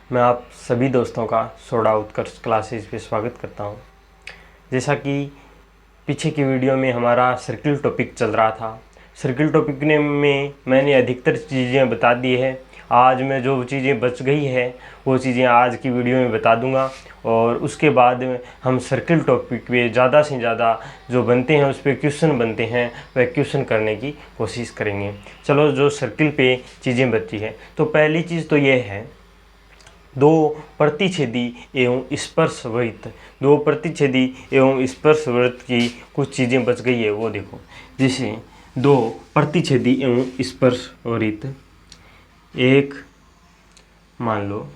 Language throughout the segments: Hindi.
मैं आप सभी दोस्तों का सोडा उत्कर्ष क्लासेस पे स्वागत करता हूं। जैसा कि पीछे की वीडियो में हमारा सर्किल टॉपिक चल रहा था, सर्किल टॉपिक में मैंने अधिकतर चीज़ें बता दी है। आज मैं जो चीज़ें बच गई है वो चीज़ें आज की वीडियो में बता दूंगा और उसके बाद हम सर्किल टॉपिक पे ज़्यादा से ज़्यादा जो बनते हैं उस पर क्वेश्चन बनते हैं वह क्वेश्चन करने की कोशिश करेंगे। चलो, जो सर्किल पे चीज़ें बची है तो पहली चीज़ तो ये है, दो प्रतिच्छेदी एवं स्पर्शवृत्त। दो प्रतिच्छेदी एवं स्पर्शवृत्त की कुछ चीज़ें बच गई है वो देखो। जैसे दो प्रतिच्छेदी एवं स्पर्शवृत्त, एक मान लो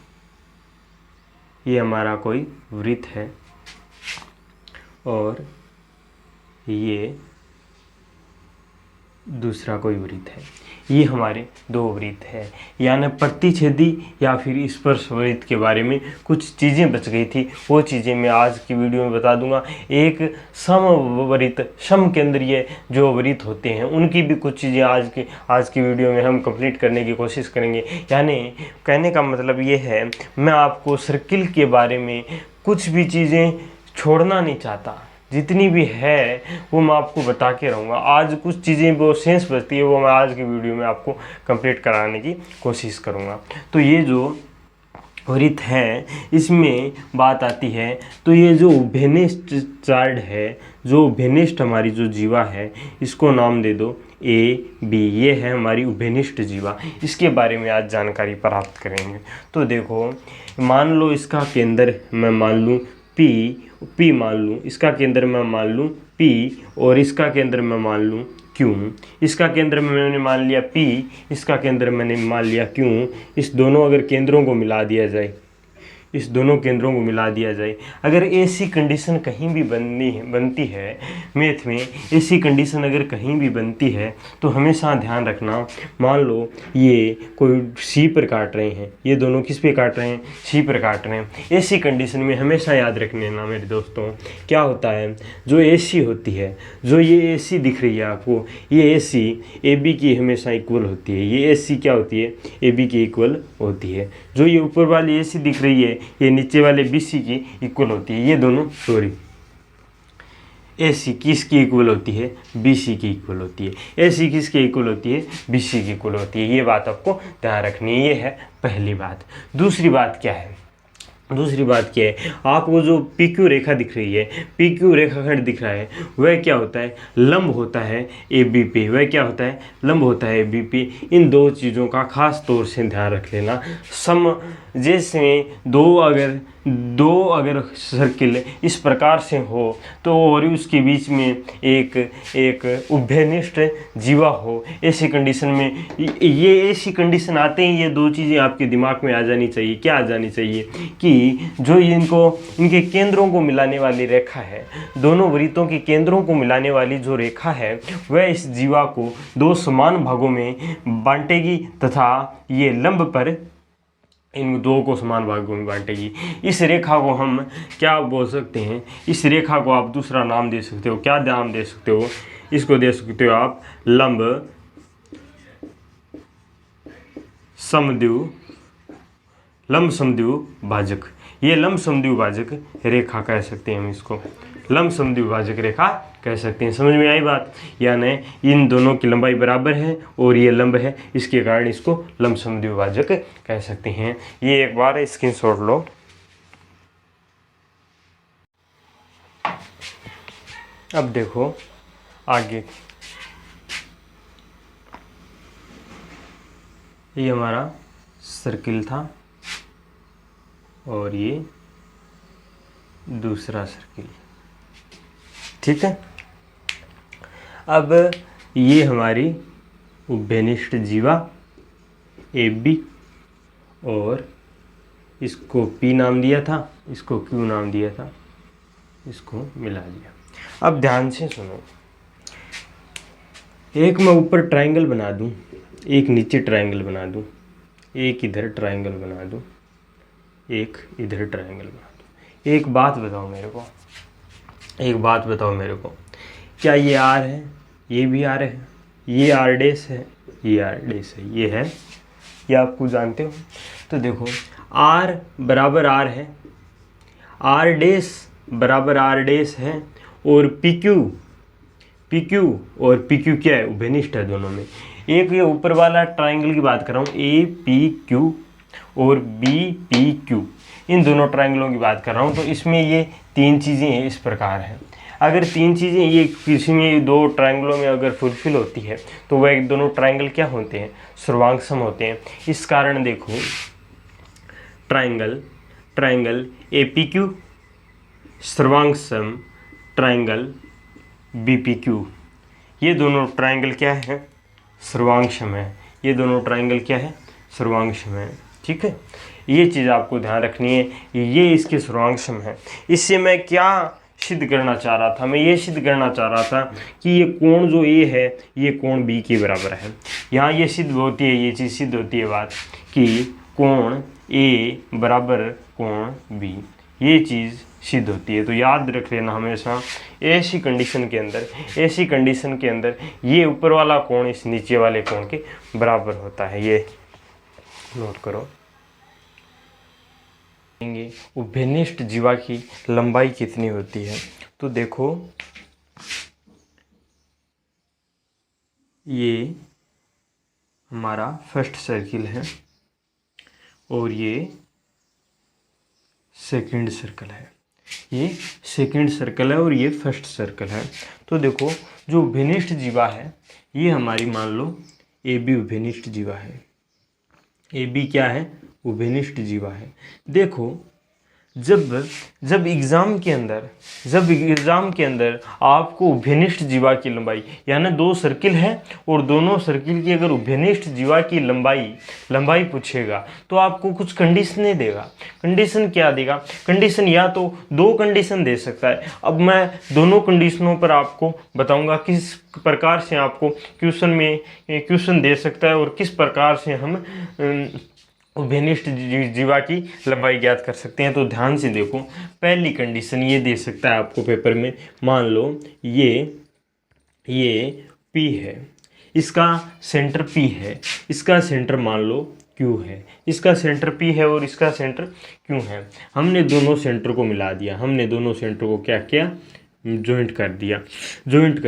ये हमारा कोई वृत्त है और ये दूसरा कोई वृत्त है, ये हमारे दो वृत्त है। यानी प्रतिच्छेदी या फिर स्पर्शवृत्त के बारे में कुछ चीज़ें बच गई थी, वो चीज़ें मैं आज की वीडियो में बता दूंगा। एक समवृत्त, समकेंद्रीय जो वृत्त होते हैं उनकी भी कुछ चीज़ें आज की वीडियो में हम कंप्लीट करने की कोशिश करेंगे। यानी कहने का मतलब ये है, मैं आपको सर्किल के बारे में कुछ भी चीज़ें छोड़ना नहीं चाहता, जितनी भी है वो मैं आपको बता के रहूँगा। आज कुछ चीज़ें वो सेंस बचती है वो मैं आज की वीडियो में आपको कंप्लीट कराने की कोशिश करूँगा। तो ये जो वृत्त है इसमें बात आती है, तो ये जो उभयनिष्ठ चार्ड है, जो उभयनिष्ठ हमारी जो जीवा है इसको नाम दे दो ए बी। ये है हमारी उभयनिष्ठ जीवा, इसके बारे में आज जानकारी प्राप्त करेंगे। तो देखो, मान लो इसका केंद्र मैं मान लूँ P मान लूँ, इसका केंद्र मैं मान लूँ P और इसका केंद्र मैं मान लूँ Q। इसका केंद्र मैंने मान लिया P, इसका केंद्र मैंने मान लिया Q। इस दोनों अगर केंद्रों को मिला दिया जाए, इस दोनों केंद्रों को मिला दिया जाए, अगर ऐसी कंडीशन कहीं भी बनती है मैथ में, ऐसी कंडीशन अगर कहीं भी बनती है तो हमेशा ध्यान रखना। मान लो ये कोई सी पर काट रहे हैं, ये दोनों किस पे काट रहे हैं, सी पर काट रहे हैं। ऐसी कंडीशन में हमेशा याद रख लेना मेरे दोस्तों, क्या होता है, जो एसी होती है, जो ये एसी दिख रही है आपको, ये एसी ए बी की हमेशा इक्वल होती है। ये एसी क्या होती है, ए बी की इक्वल होती है। जो ये ऊपर वाली एसी दिख रही है ये नीचे वाले बीसी की इक्वल होती है। ये दोनों एसी किसकी इक्वल होती है, बीसी की इक्वल होती है। एसी किसकी इक्वल होती है, बीसी की इक्वल होती है। ये बात आपको ध्यान रखनी है, ये है पहली बात। दूसरी बात क्या है, दूसरी बात क्या है, आपको जो पी क्यू रेखा दिख रही है, पी क्यू रेखाखंड दिख रहा है, वह क्या होता है, लंब होता है ए बी पे। वह क्या होता है, लंब होता है ए बी पे। इन दो चीज़ों का खास तौर से ध्यान रख लेना। जैसे दो अगर सर्किल इस प्रकार से हो तो और उसके बीच में एक उभयनिष्ठ जीवा हो, ऐसी कंडीशन में ये ऐसी कंडीशन आते ही ये दो चीज़ें आपके दिमाग में आ जानी चाहिए। क्या आ जानी चाहिए कि जो इनके केंद्रों को मिलाने वाली रेखा है, दोनों वृत्तों के केंद्रों को मिलाने वाली जो रेखा है वह इस जीवा को दो समान भागों में बांटेगी तथा ये लंब पर इन दो को समान भागों में बांटेगी। इस रेखा को हम क्या बोल सकते हैं, इस रेखा को आप दूसरा नाम दे सकते हो। क्या नाम दे सकते हो, इसको दे सकते हो आप लंब समद्विभाजक भाजक। ये लंब समद्विभाजक रेखा कह सकते हैं, हम इसको लंब समद्विभाजक रेखा कह सकते हैं। समझ में आई बात, यानी इन दोनों की लंबाई बराबर है और ये लंब है, इसके कारण इसको लंब समद्विभाजक कह सकते हैं। ये एक बार स्क्रीनशॉट लो। अब देखो आगे, ये हमारा सर्किल था और ये दूसरा सर्किल, ठीक है। अब ये हमारी उभयनिष्ठ जीवा ए बी और इसको P नाम दिया था, इसको Q नाम दिया था, इसको मिला दिया। अब ध्यान से सुनो, एक मैं ऊपर ट्रायंगल बना दूं, एक नीचे ट्रायंगल बना दूं, एक इधर ट्रायंगल बना दूं, एक इधर ट्रायंगल बना दूं। एक बात बताओ मेरे को, क्या ये आर है, ये भी आर है, ये आर डैश है, ये आर डैश है, ये है, ये आपको जानते हो। तो देखो आर बराबर आर है, आर डैश बराबर आर डैश है, और पी क्यू और पी क्यू क्या है, उभयनिष्ठ है दोनों में। एक ये ऊपर वाला ट्राइंगल की बात कर रहा हूँ, ए पी क्यू और बी पी क्यू, इन दोनों ट्राइंगलों की बात कर रहा हूँ। तो इसमें ये तीन चीज़ें इस प्रकार हैं। अगर तीन चीज़ें ये किसी में दो ट्राइंगलों में अगर फुलफिल होती है तो वह एक दोनों ट्राइंगल क्या होते हैं, सर्वांगसम होते हैं। इस कारण देखो ट्राइंगल ए पी क्यू सर्वांगसम ट्राइंगल बी पी क्यू, ये दोनों ट्राइंगल क्या है, सर्वांगसम है। ये दोनों ट्राइंगल क्या है, सर्वांगसम है। ठीक है, ये चीज़ आपको ध्यान रखनी है, ये इसके सर्वांगसम है। इससे मैं क्या सिद्ध करना चाह रहा था, मैं ये सिद्ध करना चाह रहा था कि ये कोण जो ए है ये कोण बी के बराबर है। यहाँ ये सिद्ध होती है, ये चीज़ सिद्ध होती है बात कि कोण ए बराबर कोण बी, ये चीज़ सिद्ध होती है। तो याद रख लेना हमेशा ऐसी कंडीशन के अंदर ये ऊपर वाला कोण इस नीचे वाले कोण के बराबर होता है। ये नोट करो। उभयनिष्ठ जीवा की लंबाई कितनी होती है, तो देखो ये हमारा फर्स्ट सर्किल है और ये सेकंड सर्कल है, ये सेकंड सर्कल है और ये फर्स्ट सर्कल है। तो देखो जो उभयनिष्ठ जीवा है ये हमारी मान लो ए बी उभयनिष्ठ जीवा है, ए बी क्या है, उभयनिष्ठ जीवा है। देखो जब एग्ज़ाम के अंदर आपको उभयनिष्ठ जीवा की लंबाई यानी दो सर्किल है और दोनों सर्किल की अगर उभयनिष्ठ जीवा की लंबाई पूछेगा तो आपको कुछ कंडीशनें देगा। कंडीशन क्या देगा, कंडीशन या तो दो कंडीशन दे सकता है। अब मैं दोनों कंडीशनों पर आपको बताऊंगा किस प्रकार से आपको क्वेश्चन दे सकता है और किस प्रकार से हम उभयनिष्ठ जीवा की लंबाई ज्ञात कर सकते हैं। तो ध्यान से देखो, पहली कंडीशन ये दे सकता है आपको पेपर में, मान लो ये P है, इसका सेंटर P है, इसका सेंटर मान लो Q है, इसका सेंटर P है और इसका सेंटर Q है। हमने दोनों सेंटर को मिला दिया, हमने दोनों सेंटर को क्या किया, जॉइंट कर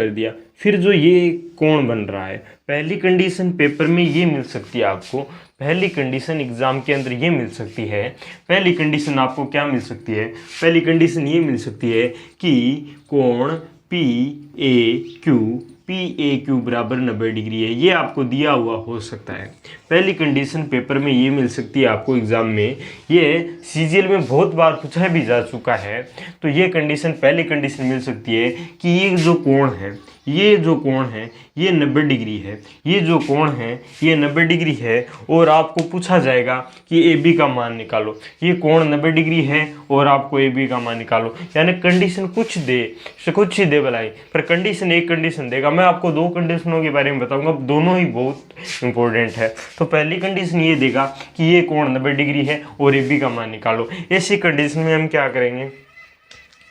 दिया। फिर जो ये कोण बन रहा है, पहली कंडीशन पेपर में ये मिल सकती है आपको, पहली कंडीशन एग्जाम के अंदर ये मिल सकती है। पहली कंडीशन आपको क्या मिल सकती है, पहली कंडीशन ये मिल सकती है कि कोण पी ए क्यू बराबर 90 डिग्री है। ये आपको दिया हुआ हो सकता है। पहली कंडीशन पेपर में ये मिल सकती है आपको एग्जाम में, ये सीजीएल में बहुत बार पूछा भी जा चुका है। तो ये कंडीशन, पहली कंडीशन मिल सकती है कि ये जो कोण है ये 90 डिग्री है, ये जो कोण है ये 90 डिग्री है और आपको पूछा जाएगा कि ए बी का मान निकालो। ये कोण 90 डिग्री है और आपको ए बी का मान निकालो। यानी कंडीशन कुछ ही दे भलाई, पर कंडीशन एक कंडीशन देगा। मैं आपको दो कंडीशनों के बारे में बताऊंगा, दोनों ही बहुत इंपॉर्टेंट है। तो पहली कंडीशन ये देगा कि ये कोण 90 डिग्री है और ए बी का मान निकालो। ऐसी कंडीशन में हम क्या करेंगे,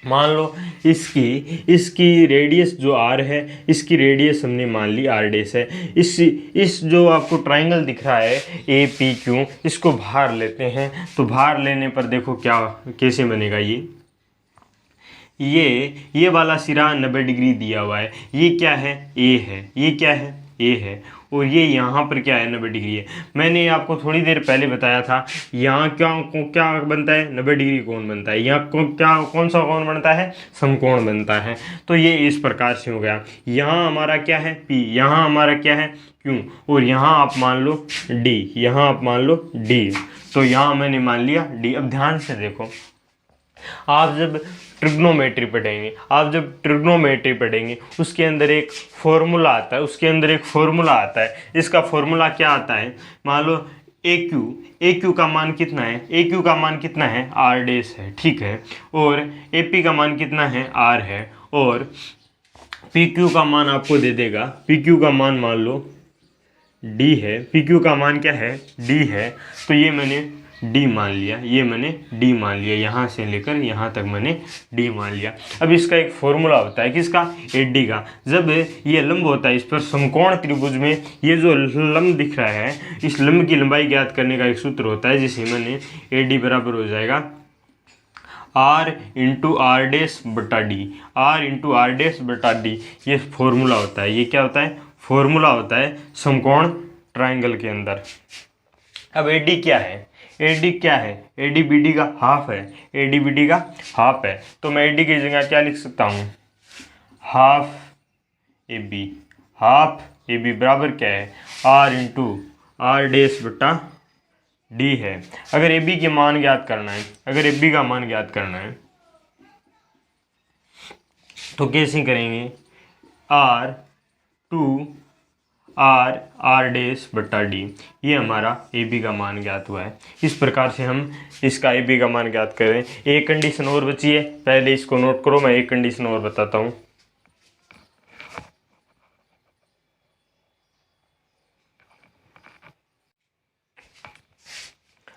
मान लो इसकी रेडियस जो आर है, इसकी रेडियस हमने मान ली आर डैश है। इस जो आपको ट्राइंगल दिख रहा है ए पी क्यू, इसको बाहर लेते हैं। तो बाहर लेने पर देखो कैसे बनेगा, ये वाला सिरा 90 डिग्री दिया हुआ है, ये क्या है, ए है, ये क्या है, ए है, और ये यहाँ पर क्या है, 90 डिग्री है। मैंने आपको थोड़ी देर पहले बताया था यहाँ क्या बनता है, 90 डिग्री कोण बनता है। यहाँ कौन सा कोण बनता है, समकोण बनता है। तो ये इस प्रकार से हो गया। यहाँ हमारा क्या है P, यहाँ हमारा क्या है Q, और यहाँ आप मान लो D, तो यहाँ मैंने मान लिया D। अब ध्यान से देखो, आप जब ट्रिग्नोमेट्री पढ़ेंगे उसके अंदर एक फॉर्मूला आता है, इसका फॉर्मूला क्या आता है, मान लो ए क्यू का मान कितना है, आर डैश है, ठीक है, और ए पी का मान कितना है, आर है, और पी क्यू का मान आपको दे देगा, पी क्यू का मान मान लो डी है, पी क्यू का मान क्या है, डी है। तो ये मैंने डी मान लिया, ये मैंने डी मान लिया, यहाँ से लेकर यहाँ तक मैंने डी मान लिया। अब इसका एक फॉर्मूला होता है किसका, एडी का। जब ये लंब होता है इस पर समकोण त्रिभुज में, ये जो लंब दिख रहा है इस लंब की लंबाई ज्ञात करने का एक सूत्र होता है, जिसे मैंने एडी बराबर हो जाएगा R इंटू आर डैश बटा D, R into R dash बटा डी, ये फॉर्मूला होता है। ये क्या होता है, फॉर्मूला होता है समकोण ट्रायंगल के अंदर। अब एडी क्या है, एडी क्या है, एडी बीडी का हाफ है, एडी बीडी का हाफ है, तो मैं एडी की जगह क्या लिख सकता हूँ, half A B, half A B बराबर क्या है, आर इंटू आर डैश बटा डी है। अगर ए बी के मान ज्ञात करना है, अगर ए बी का मान ज्ञात करना है तो कैसे करेंगे, R to R R dash बटा डी, ये हमारा ए बी का मान ज्ञात हुआ है। इस प्रकार से हम इसका ए बी का मान ज्ञात करें। एक कंडीशन और बची है, पहले इसको नोट करो, मैं एक कंडीशन और बताता हूँ।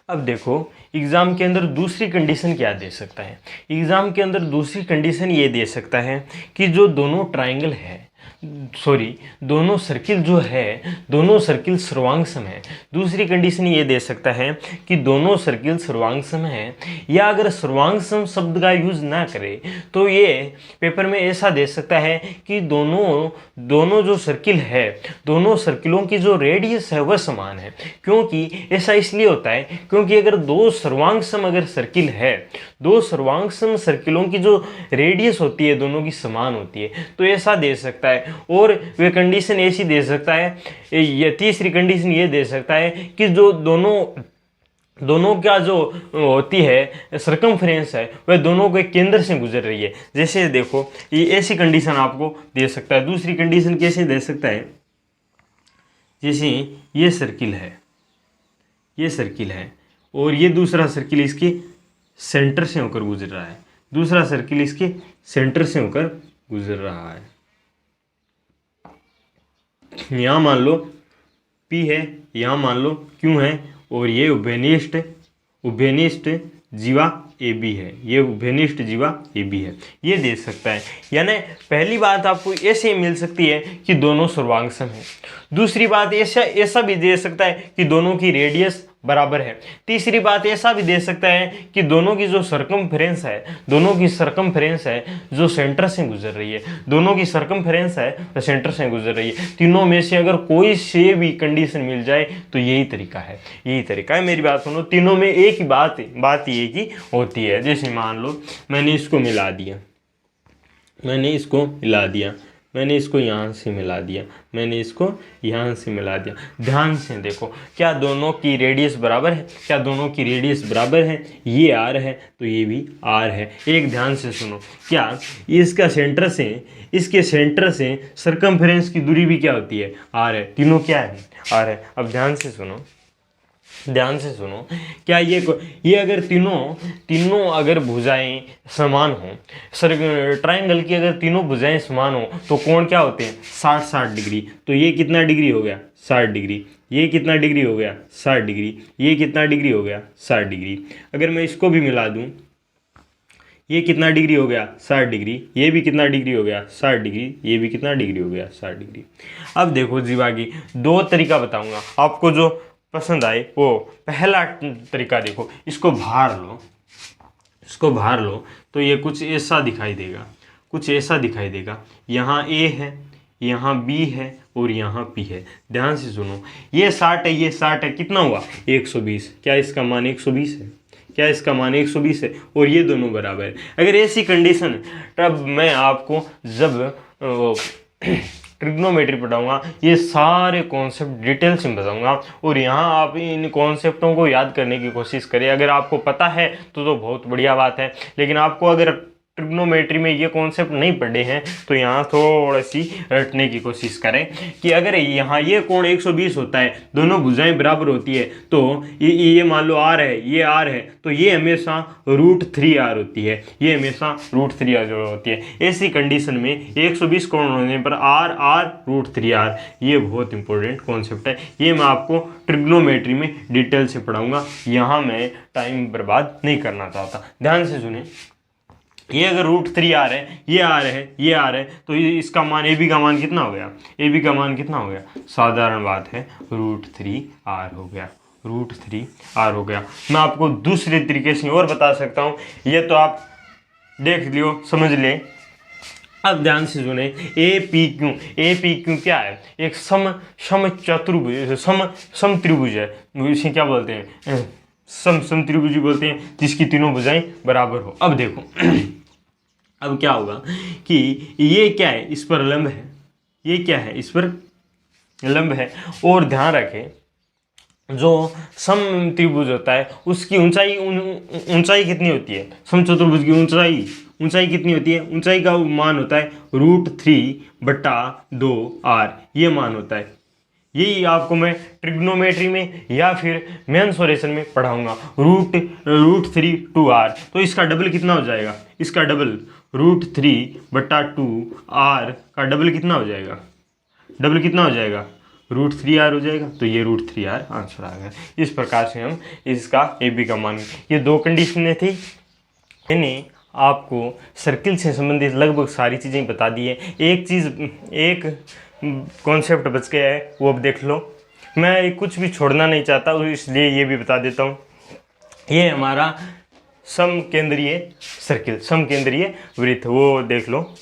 अब देखो एग्ज़ाम के अंदर दूसरी कंडीशन क्या दे सकता है, एग्ज़ाम के अंदर दूसरी कंडीशन ये दे सकता है कि जो दोनों ट्रायंगल है, दोनों सर्किल जो है, दोनों सर्किल सर्वांगसम है। दूसरी कंडीशन ये दे सकता है कि दोनों सर्किल सर्वांगसम है, या अगर सर्वांगसम शब्द का यूज ना करे तो ये पेपर में ऐसा दे सकता है कि दोनों जो सर्किल है, दोनों सर्किलों की जो रेडियस है वह समान है। क्योंकि ऐसा इसलिए होता है क्योंकि अगर दो सर्वांगसम अगर सर्किल है, दो सर्वांगसम सर्किलों की जो रेडियस होती है दोनों की समान होती है, तो ऐसा दे सकता है। और वे कंडीशन ऐसी दे सकता है, या तीसरी कंडीशन ये दे सकता है कि जो दोनों का जो होती है सरकमफ्रेंस है वह दोनों के केंद्र से गुजर रही है। जैसे देखो ये ऐसी कंडीशन आपको दे सकता है। दूसरी कंडीशन कैसे दे सकता है, जैसे ये सर्किल है, ये सर्किल है और ये दूसरा सर्किल इसके सेंटर से होकर गुजर रहा है, दूसरा सर्किल इसके सेंटर से होकर गुजर रहा है। यहाँ मान लो P है, यहाँ मान लो Q है, और ये उभयनिष्ठ जीवा AB है, ये उभयनिष्ठ जीवा AB है, ये दे सकता है। यानी पहली बात आपको ऐसे मिल सकती है कि दोनों सर्वांगसम है। दूसरी बात ऐसा भी दे सकता है कि दोनों की रेडियस बराबर है। तीसरी बात ऐसा भी दे सकता है कि दोनों की जो सरकमफ्रेंस है, दोनों की सरकमफ्रेंस है जो सेंटर से गुजर रही है, दोनों की सरकमफ्रेंस है जो सेंटर से गुजर रही है। तीनों में से अगर कोई से भी कंडीशन मिल जाए तो यही तरीका है, यही तरीका है। मेरी बात सुनो, तीनों में एक ही बात एक ही होती है। जैसे मान लो मैंने इसको मिला दिया, मैंने इसको मिला दिया, मैंने इसको यहाँ से मिला दिया, मैंने इसको यहाँ से मिला दिया। ध्यान से देखो, क्या दोनों की रेडियस बराबर है? क्या दोनों की रेडियस बराबर है? ये आर है तो ये भी आर है। एक ध्यान से सुनो, क्या इसका सेंटर से, इसके सेंटर से सरकमफ्रेंस की दूरी भी क्या होती है? आर है। तीनों क्या है? आर है। अब ध्यान से सुनो, ध्यान से सुनो, क्या ये अगर तीनों अगर भुजाएं समान हो, ट्रायंगल की अगर तीनों भुजाएं समान हो तो कोण क्या होते हैं? 60 डिग्री। तो ये कितना डिग्री हो गया? 60 डिग्री। ये कितना डिग्री हो गया? 60 डिग्री। ये कितना डिग्री हो गया? 60 डिग्री। अगर मैं इसको भी मिला दूं, ये कितना डिग्री हो गया? 60 डिग्री। ये भी कितना डिग्री हो गया? 60 डिग्री। ये भी कितना डिग्री हो गया? 60 डिग्री। अब देखो जीवा की दो तरीका बताऊंगा आपको, जो पसंद आए वो। पहला तरीका देखो, इसको भार लो, इसको भार लो तो ये कुछ ऐसा दिखाई देगा, कुछ ऐसा दिखाई देगा। यहाँ A है, यहाँ B है और यहाँ P है। ध्यान से सुनो, ये 60 है, ये 60 है, कितना हुआ? 120। क्या इसका मान 120 है? क्या इसका मान 120 है? और ये दोनों बराबर है। अगर ऐसी कंडीशन, तब मैं आपको जब ट्रिग्नोमेट्री पढ़ाऊंगा ये सारे कॉन्सेप्ट डिटेल से बताऊंगा, और यहाँ आप इन कॉन्सेप्टों को याद करने की कोशिश करें। अगर आपको पता है तो बहुत बढ़िया बात है, लेकिन आपको अगर ट्रिग्नोमेट्री में ये कॉन्सेप्ट नहीं पढ़े हैं तो यहाँ थोड़ा सी रटने की कोशिश करें कि अगर यहाँ ये कोण 120 होता है, दोनों भुजाएं बराबर होती है, तो ये मान लो आर है, ये आर है, तो ये हमेशा √3r होती है, ये हमेशा √3r होती है। ऐसी कंडीशन में 120 कोण होने पर आर आर √3r, ये बहुत इंपॉर्टेंट कॉन्सेप्ट है। ये मैं आपको ट्रिग्नोमेट्री में डिटेल से पढ़ाऊंगा, यहाँ मैं टाइम बर्बाद नहीं करना चाहता। ध्यान से सुने, ये अगर √3r है, ये आर है, ये आर है, तो इसका मान ए बी का मान कितना हो गया, ए बी का मान कितना हो गया, साधारण बात है √3r हो गया, √3r हो गया। मैं आपको दूसरे तरीके से और बता सकता हूँ, ये तो आप देख लियो, समझ ले। अब ध्यान से सुने, ए पी क्यू क्या है, एक सम चतुर्भुज, सम त्रिभुज है, इसे क्या बोलते हैं, सम त्रिभुज बोलते हैं, जिसकी तीनों भुजाएं बराबर हो। अब देखो अब क्या होगा कि ये क्या है, इस पर लंब है, ये क्या है, इस पर लंब है। और ध्यान रखें, जो सम त्रिभुज होता है उसकी ऊंचाई कितनी होती है, सम चतुर्भुज की ऊंचाई कितनी होती है, ऊंचाई का मान होता है √3/2r, ये मान होता है। यही आपको मैं ट्रिग्नोमेट्री में या फिर मेंसुरेशन में पढ़ाऊंगा, √3/2r। तो इसका डबल कितना हो जाएगा, इसका डबल √3/2r का डबल कितना हो जाएगा, डबल कितना हो जाएगा, √3r हो जाएगा। तो ये √3r आंसर आ गया। इस प्रकार से हम इसका ए बी का मान, ये दो कंडीशनें थी। मैंने आपको सर्किल से संबंधित लगभग सारी चीज़ें बता दी है। एक कॉन्सेप्ट बच गया है, वो अब देख लो। मैं कुछ भी छोड़ना नहीं चाहता, इसलिए ये भी बता देता हूँ। ये हमारा समकेंद्रीय सर्किल, समकेंद्रीय वृत्त, वो देख लो।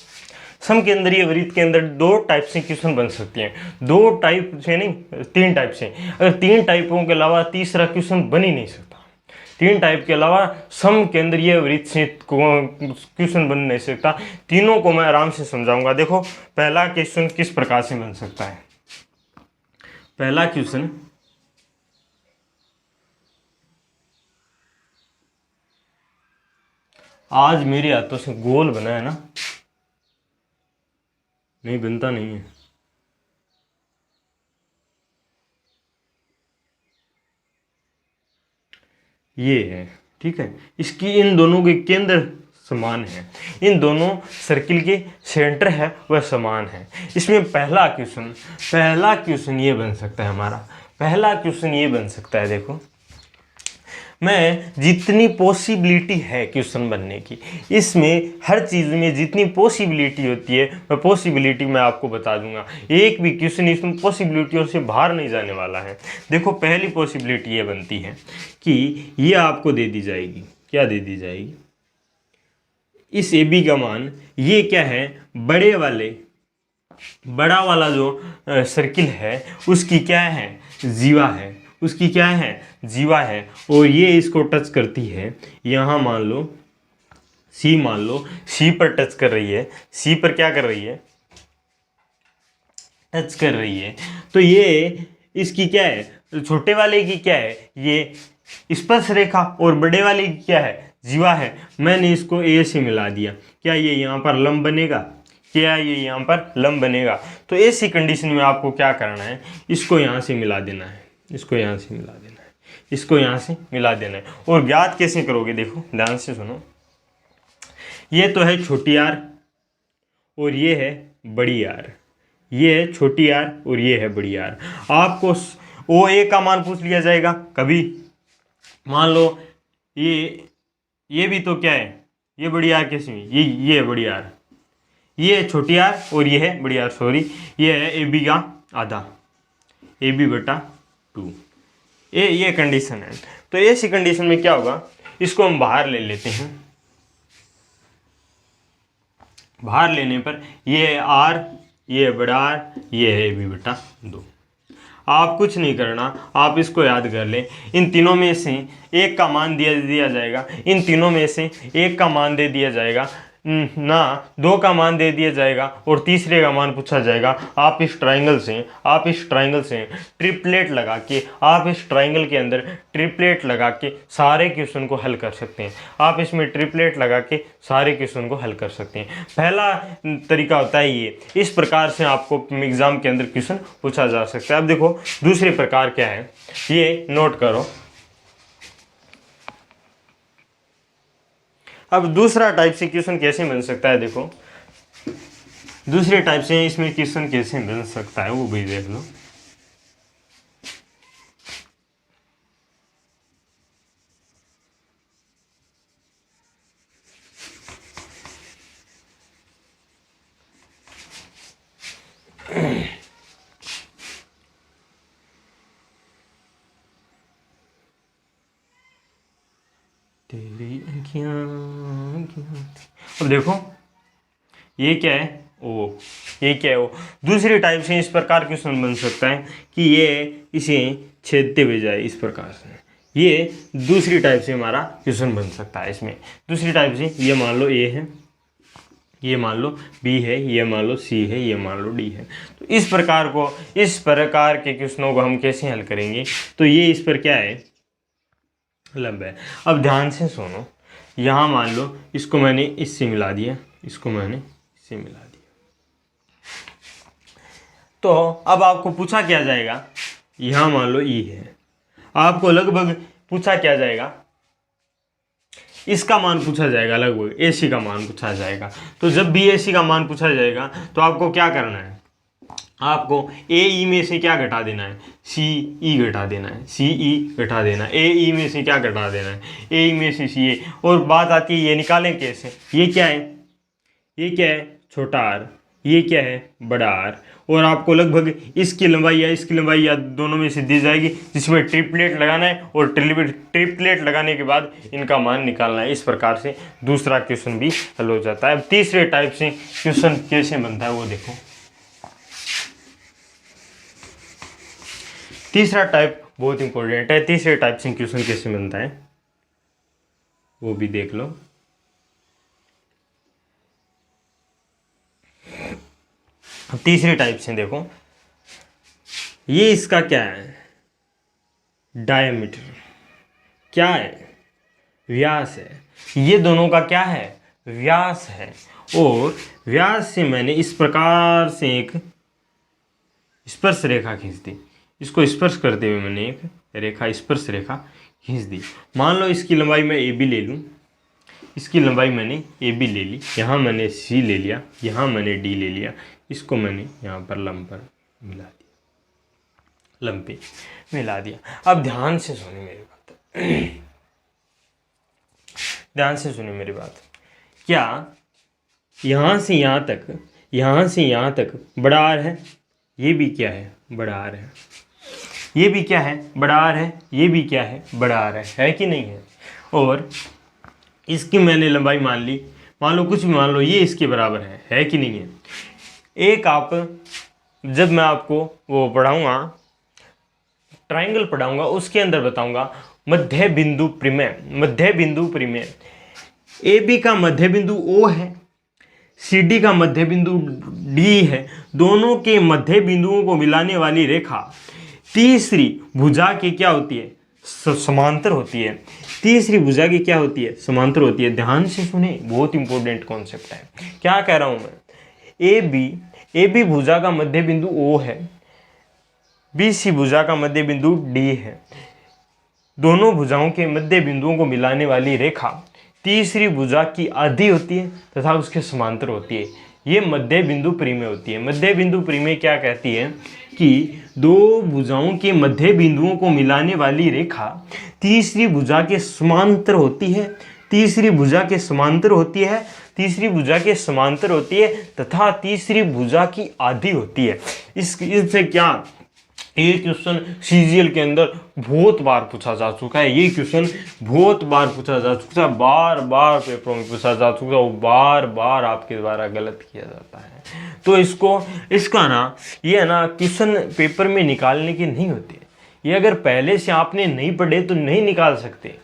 समकेंद्रीय वृत्त के अंदर दो टाइप से क्वेश्चन बन सकते हैं, दो टाइप से नहीं, 3 टाइप से। अगर 3 टाइपों के अलावा तीसरा क्वेश्चन बन ही नहीं सकता, 3 टाइप के अलावा समकेंद्रीय वृत्त से क्वेश्चन बन नहीं सकता। तीनों को मैं आराम से समझाऊंगा। देखो पहला क्वेश्चन किस प्रकार से बन सकता है। पहला क्वेश्चन, आज मेरे हाथों से गोल बना है ना, नहीं बनता नहीं है, ये है, ठीक है। इसकी इन दोनों के केंद्र समान है, इन दोनों सर्किल के सेंटर है वह समान है। इसमें पहला क्वेश्चन ये बन सकता है हमारा, पहला क्वेश्चन ये बन सकता है। देखो मैं जितनी पॉसिबिलिटी है क्वेश्चन बनने की, इसमें हर चीज़ में जितनी पॉसिबिलिटी होती है वह पॉसिबिलिटी मैं आपको बता दूंगा। एक भी क्वेश्चन इसमें पॉसिबिलिटियों से बाहर नहीं जाने वाला है। देखो पहली पॉसिबिलिटी ये बनती है कि ये आपको दे दी जाएगी, क्या दे दी जाएगी, इस ए बी का मान, ये क्या है, बड़ा वाला जो सर्किल है उसकी क्या है, जीवा है, उसकी क्या है, जीवा है। और ये इसको टच करती है, यहाँ मान लो सी, मान लो सी पर टच कर रही है, सी पर क्या कर रही है, टच कर रही है। तो ये इसकी क्या है, छोटे वाले की क्या है, ये स्पर्श रेखा, और बड़े वाले की क्या है, जीवा है। मैंने इसको ए से मिला दिया, क्या ये यहाँ पर लंब बनेगा, क्या ये यहाँ पर लंब बनेगा। तो ऐसी कंडीशन में आपको क्या करना है, इसको यहाँ से मिला देना है, इसको यहाँ से मिला देना है, इसको यहाँ से मिला देना है। और ज्ञात कैसे करोगे, देखो ध्यान से सुनो। ये तो है छोटी आर और ये है बड़ी आर, ये है छोटी आर और ये है बड़ी आर। आपको ओ ए का मान पूछ लिया जाएगा कभी, मान लो ये भी तो क्या है, ये बड़ी आर कैसी हुई, ये है बड़ी आर, ये है छोटी आर और ये है बड़ी आर, सॉरी ये है ए बी का आधा, AB/2, ये कंडीशन है। तो ऐसी कंडीशन में क्या होगा, इसको हम बाहर ले लेते हैं। बाहर लेने पर ये है R, ये है बड़ा R, ये है AB/2। आप कुछ नहीं करना, आप इसको याद कर लें। इन तीनों में से एक का मान दिया जाएगा, इन तीनों में से एक का मान दे दिया जाएगा। ना 2 का मान दे दिया जाएगा और तीसरे का मान पूछा जाएगा। आप इस ट्राइंगल से ट्रिपलेट लगा के, आप इस ट्राइंगल के अंदर ट्रिपलेट लगा के सारे क्वेश्चन को हल कर सकते हैं। आप इसमें ट्रिपलेट लगा के सारे क्वेश्चन को हल कर सकते हैं। पहला तरीका होता है ये, इस प्रकार से आपको एग्जाम के अंदर क्वेश्चन पूछा जा सकता है। अब देखो दूसरे प्रकार क्या है, ये नोट करो। अब दूसरा टाइप से क्वेश्चन कैसे बन सकता है, देखो दूसरे टाइप से इसमें क्वेश्चन कैसे बन सकता है वो भी देख लो। तेरी अब देखो ये क्या है, ओ ये क्या है, ओ दूसरी टाइप से इस प्रकार क्वेश्चन बन सकता है कि ये इसे छेदते हुए जाए इस प्रकार से। ये दूसरी टाइप से हमारा क्वेश्चन बन सकता है। इसमें दूसरी टाइप से ये मान लो ए है, ये मान लो बी है, ये मान लो सी है, ये मान लो डी है। तो इस प्रकार के क्वेश्चनों को हम कैसे हल करेंगे, तो ये इस पर क्या है, लंब है। अब ध्यान से सुनो, यहाँ मान लो इसको मैंने इससे मिला दिया, इसको मैंने इससे मिला दिया, तो अब आपको पूछा क्या जाएगा, यहाँ मान लो ई है, आपको लगभग पूछा क्या जाएगा, इसका मान पूछा जाएगा, लगभग AC का मान पूछा जाएगा। तो जब भी AC का मान पूछा जाएगा तो आपको क्या करना है, आपको AE में से क्या घटा देना है, CE घटा देना है, CE घटा देना है, AE में से क्या घटा देना है, AE में से CA। और बात आती है ये निकालें कैसे, ये क्या है, ये क्या है छोटा r, ये क्या है बड़ा R, और आपको लगभग इसकी लंबाई या दोनों में से दी जाएगी, जिसमें ट्रिपलेट लगाना है और ट्रिपलेट लगाने के बाद इनका मान निकालना है। इस प्रकार से दूसरा क्वेश्चन भी हल हो जाता है। अब तीसरे टाइप से क्वेश्चन कैसे बनता है वो देखो। तीसरा टाइप बहुत इंपॉर्टेंट है, तीसरे टाइप से क्वेश्चन कैसे बनता है वो भी देख लो। तीसरे टाइप से देखो, ये इसका क्या है, डायमीटर क्या है, व्यास है, ये दोनों का क्या है, व्यास है। और व्यास से मैंने इस प्रकार से एक स्पर्श रेखा खींच दी, इसको स्पर्श करते हुए मैंने एक रेखा, स्पर्श रेखा खींच दी। मान लो इसकी लंबाई मैं AB ले लूँ, इसकी लंबाई मैंने AB ले ली, यहाँ मैंने C ले लिया, यहाँ मैंने D ले लिया, इसको मैंने यहाँ पर लंब पर मिला दिया, लंब पे मिला दिया। अब ध्यान से सुनिए मेरी बात, ध्यान से सुनिए मेरी बात। क्या यहाँ से यहाँ तक बड़ा R है, ये भी क्या है बड़ा R है, ये भी क्या है बड़ा R है, ये भी क्या है बड़ा R है कि नहीं है। और इसकी मैंने लंबाई मान ली, मान लो कुछ भी मान लो, ये इसके बराबर है कि नहीं है। एक आप जब मैं आपको वो पढ़ाऊँगा, ट्राइंगल पढ़ाऊँगा, उसके अंदर बताऊँगा मध्य बिंदु परिमेय। AB का मध्य बिंदु O है, CD का मध्य बिंदु D है, दोनों के मध्य बिंदुओं को मिलाने वाली रेखा तीसरी भुजा की क्या होती है, समांतर होती है। तीसरी भुजा की क्या होती है, समांतर होती है। ध्यान से सुने, बहुत इंपॉर्टेंट कॉन्सेप्ट है। क्या कह रहा हूं मैं, AB भुजा का मध्य बिंदु O है, BC भुजा का मध्य बिंदु D है, दोनों भुजाओं के मध्य बिंदुओं को मिलाने वाली रेखा तीसरी भुजा की आधी होती है तथा उसके समांतर होती है। ये मध्य बिंदु परिमेय होती है। मध्य बिंदु परिमेय क्या कहती है कि दो भुजाओं के मध्य बिंदुओं को मिलाने वाली रेखा तीसरी भुजा के समांतर होती है, तीसरी भुजा के समांतर होती है, तीसरी भुजा के समांतर होती है तथा तीसरी भुजा की आधी होती है। इससे क्या, ये क्वेश्चन CGL के अंदर बहुत बार पूछा जा चुका है। ये क्वेश्चन बहुत बार पूछा जा चुका है, बार बार पेपरों में पूछा जा चुका है और बार बार आपके द्वारा गलत किया जाता है। तो इसका ना ये ना क्वेश्चन पेपर में निकालने की नहीं होती है। ये अगर पहले से आपने नहीं पढ़े तो नहीं निकाल सकते,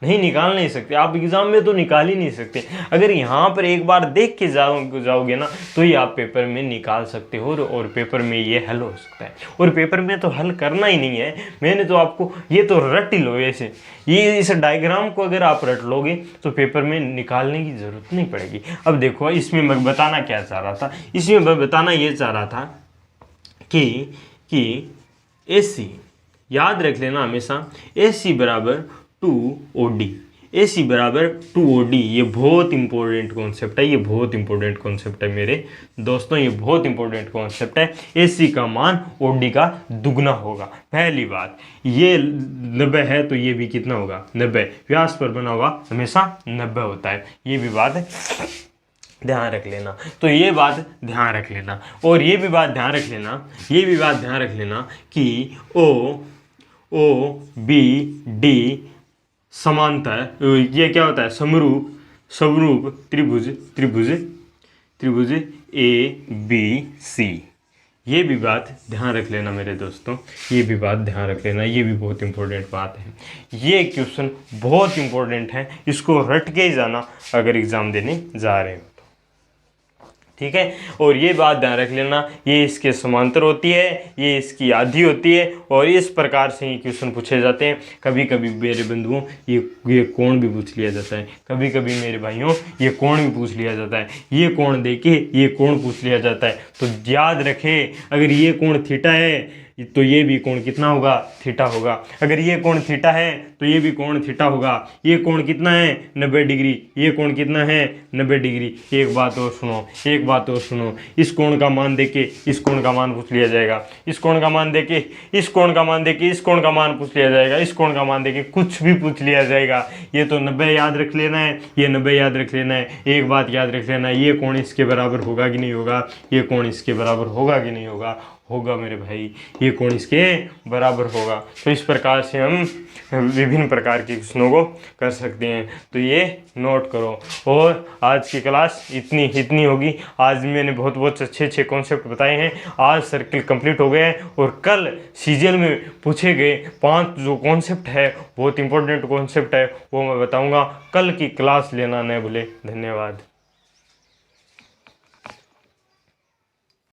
नहीं निकाल नहीं सकते, आप एग्जाम में तो निकाल ही नहीं सकते। अगर यहाँ पर एक बार देख के जाओगे ना तो ये आप पेपर में निकाल सकते हो और पेपर में ये हल हो सकता है। और पेपर में तो हल करना ही नहीं है, मैंने तो आपको ये तो रट ही लो ऐसे, ये इस डायग्राम को अगर आप रट लोगे तो पेपर में निकालने की ज़रूरत नहीं पड़ेगी। अब देखो इसमें मैं बताना क्या चाह रहा था, इसमें मैं बताना ये चाह रहा था कि AC याद रख लेना हमेशा, AC बराबर 2OD, AC बराबर 2OD। ये बहुत इंपॉर्टेंट कॉन्सेप्ट है, ये बहुत इंपॉर्टेंट कॉन्सेप्ट है मेरे दोस्तों, ये बहुत इंपॉर्टेंट कॉन्सेप्ट है। AC का मान OD का दुगना होगा। पहली बात, ये 90 है तो ये भी कितना होगा 90, व्यास पर बना हुआ हमेशा 90 होता है, ये भी बात ध्यान रख लेना। तो ये बात ध्यान रख लेना, और ये भी बात ध्यान रख लेना, ये भी बात ध्यान रख लेना कि OBD समांतर, ये क्या होता है समरूप त्रिभुज ABC। ये भी बात ध्यान रख लेना मेरे दोस्तों, ये भी बात ध्यान रख लेना, ये भी बहुत इंपॉर्टेंट बात है। ये क्वेश्चन बहुत इंपॉर्टेंट है, इसको रट के ही जाना अगर एग्ज़ाम देने जा रहे हो, ठीक है। और ये बात ध्यान रख लेना, ये इसके समांतर होती है, ये इसकी आधी होती है, और इस प्रकार से ये क्वेश्चन पूछे जाते हैं। कभी कभी मेरे बंधुओं ये कोण भी पूछ लिया जाता है, कभी कभी मेरे भाइयों ये कोण भी पूछ लिया जाता है, ये कोण देके ये कोण पूछ लिया जाता है। तो याद रखें, अगर ये कोण थीटा है तो ये भी कोण कितना होगा थीटा होगा, अगर ये कोण थीटा है तो ये भी कोण थीटा होगा। ये कोण कितना है 90 डिग्री, ये कोण कितना है 90 डिग्री। एक बात और सुनो, इस कोण का मान देके इस कोण का मान पूछ लिया जाएगा, इस कोण का मान देके इस कोण का मान देके इस कोण का मान पूछ लिया जाएगा, इस कोण का मान देके कुछ भी पूछ लिया जाएगा। ये तो 90 याद रख लेना है, ये 90 याद रख लेना है। एक बात याद रख लेना, ये कोण इसके बराबर होगा कि नहीं होगा, ये कोण इसके बराबर होगा कि नहीं होगा, होगा मेरे भाई, ये कोण इसके बराबर होगा। तो इस प्रकार से हम विभिन्न प्रकार के क्वेश्चनों को कर सकते हैं, तो ये नोट करो। और आज की क्लास इतनी होगी। आज मैंने बहुत अच्छे कॉन्सेप्ट बताए हैं। आज सर्कल कंप्लीट हो गए हैं, और कल सीजीएल में पूछे गए 5 जो कॉन्सेप्ट है, बहुत इंपॉर्टेंट कॉन्सेप्ट है, वो मैं बताऊंगा। कल की क्लास लेना न भूले। धन्यवाद।